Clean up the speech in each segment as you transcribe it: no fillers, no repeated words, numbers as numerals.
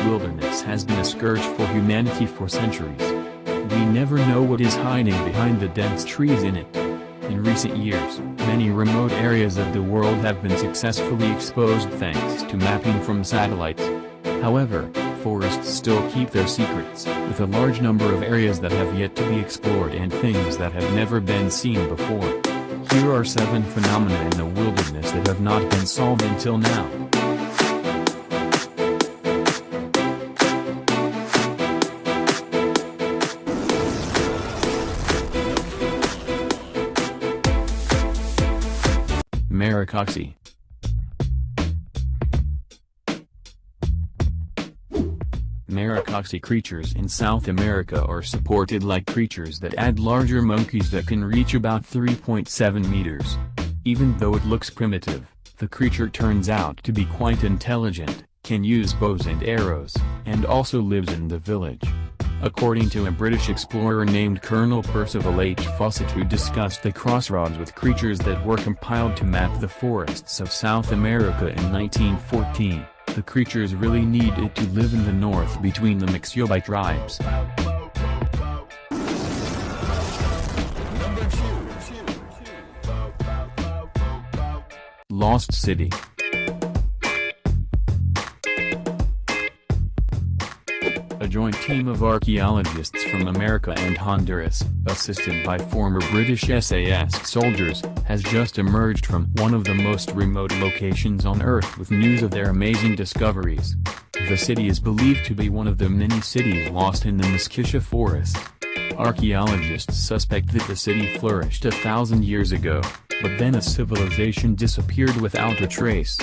wilderness has been a scourge for humanity for centuries. We never know what is hiding behind the dense trees in it. In recent years, many remote areas of the world have been successfully exposed thanks to mapping from satellites. However, forests still keep their secrets, with a large number of areas that have yet to be explored and things that have never been seen before. Here are 7 phenomena in the wilderness that have not been solved until now. Maricoxy. Maricoxy creatures in South America are supported like creatures that add larger monkeys that can reach about 3.7 meters. Even though it looks primitive, the creature turns out to be quite intelligent, can use bows and arrows, and also lives in the village. According to a British explorer named Colonel Percival H. Fawcett, who discussed the crossroads with creatures that were compiled to map the forests of South America in 1914, the creatures really needed to live in the north between the Mixiobi tribes. Lost City. A joint team of archaeologists from America and Honduras, assisted by former British SAS soldiers, has just emerged from one of the most remote locations on Earth with news of their amazing discoveries. The city is believed to be one of the many cities lost in the Mixquiche forest. Archaeologists suspect that the city flourished 1,000 years ago, but then a civilization disappeared without a trace.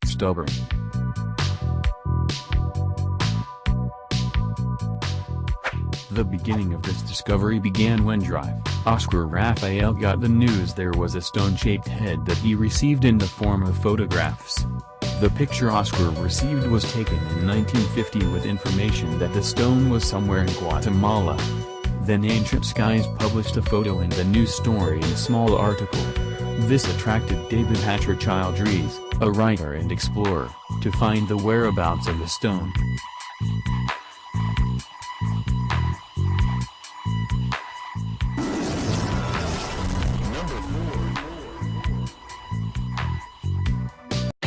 Stubborn. The beginning of this discovery began when Oscar Raphael got the news there was a stone-shaped head that he received in the form of photographs. The picture Oscar received was taken in 1950 with information that the stone was somewhere in Guatemala. Then Ancient Skies published a photo in the news story in a small article. This attracted David Hatcher Childries, a writer and explorer, to find the whereabouts of the stone.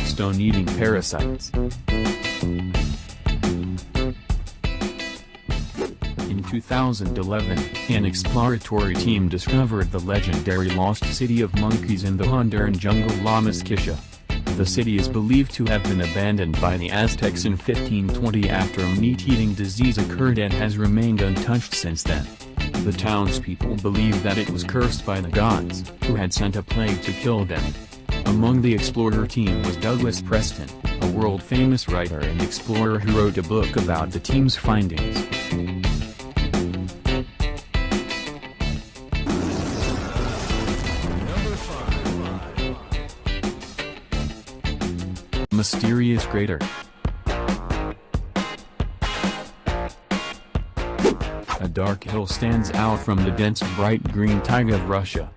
Stone-eating parasites. In 2011, an exploratory team discovered the legendary lost city of monkeys in the Honduran jungle La Mixquiche. The city is believed to have been abandoned by the Aztecs in 1520 after a meat-eating disease occurred and has remained untouched since then. The townspeople believe that it was cursed by the gods, who had sent a plague to kill them. Among the explorer team was Douglas Preston, a world-famous writer and explorer who wrote a book about the team's findings. Mysterious crater. A dark hill stands out from the dense bright green taiga of Russia.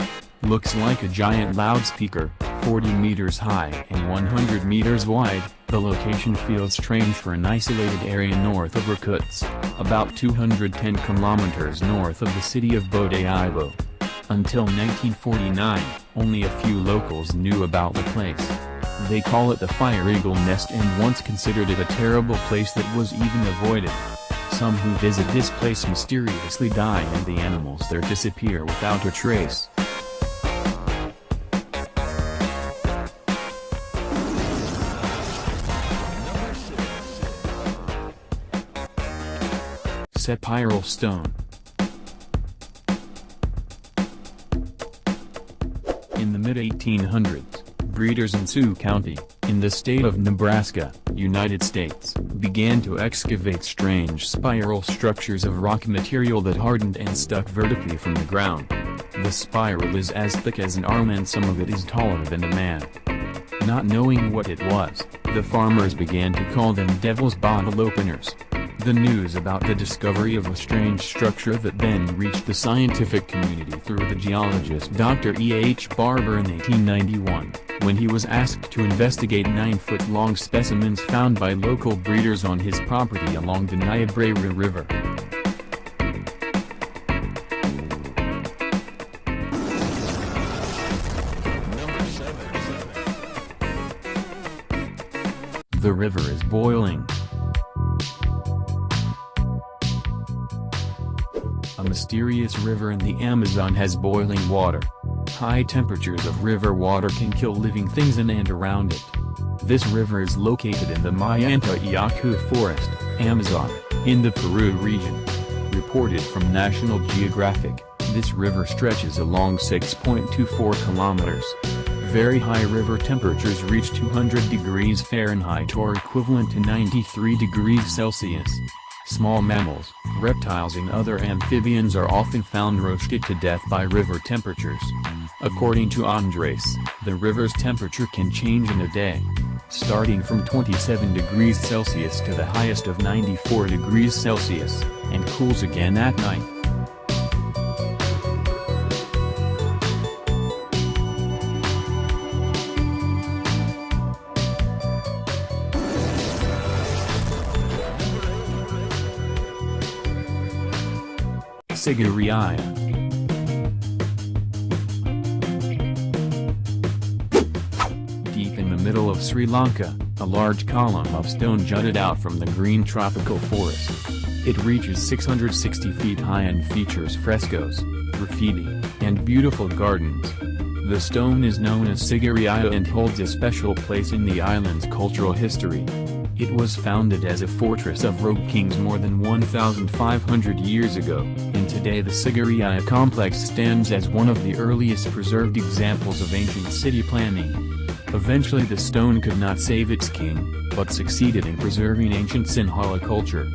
Looks like a giant loudspeaker, 40 meters high and 100 meters wide. The location feels strange for an isolated area north of Irkutsk, about 210 kilometers north of the city of Bodaibo. Until 1949, only a few locals knew about the place. They call it the Fire Eagle Nest and once considered it a terrible place that was even avoided. Some who visit this place mysteriously die and the animals there disappear without a trace. Spiral stone. In the mid-1800s, breeders in Sioux County, in the state of Nebraska, United States, began to excavate strange spiral structures of rock material that hardened and stuck vertically from the ground. The spiral is as thick as an arm and some of it is taller than a man. Not knowing what it was, the farmers began to call them devil's bottle openers. The news about the discovery of a strange structure that then reached the scientific community through the geologist Dr. E. H. Barber in 1891, when he was asked to investigate 9-foot-long specimens found by local breeders on his property along the Niobrara River. The river is boiling. A mysterious river in the Amazon has boiling water. High temperatures of river water can kill living things in and around it. This river is located in the Manta-Yaku Forest, Amazon, in the Peru region. Reported from National Geographic, this river stretches along 6.24 kilometers. Very high river temperatures reach 200 degrees Fahrenheit or equivalent to 93 degrees Celsius. Small mammals, reptiles and other amphibians are often found roasted to death by river temperatures. According to Andres, the river's temperature can change in a day, starting from 27 degrees Celsius to the highest of 94 degrees Celsius, and cools again at night. Sigiriya. Deep in the middle of Sri Lanka, a large column of stone jutted out from the green tropical forest. It reaches 660 feet high and features frescoes, graffiti, and beautiful gardens. The stone is known as Sigiriya and holds a special place in the island's cultural history. It was founded as a fortress of rogue kings more than 1,500 years ago, and today the Sigiriya complex stands as one of the earliest preserved examples of ancient city planning. Eventually the stone could not save its king, but succeeded in preserving ancient Sinhala culture.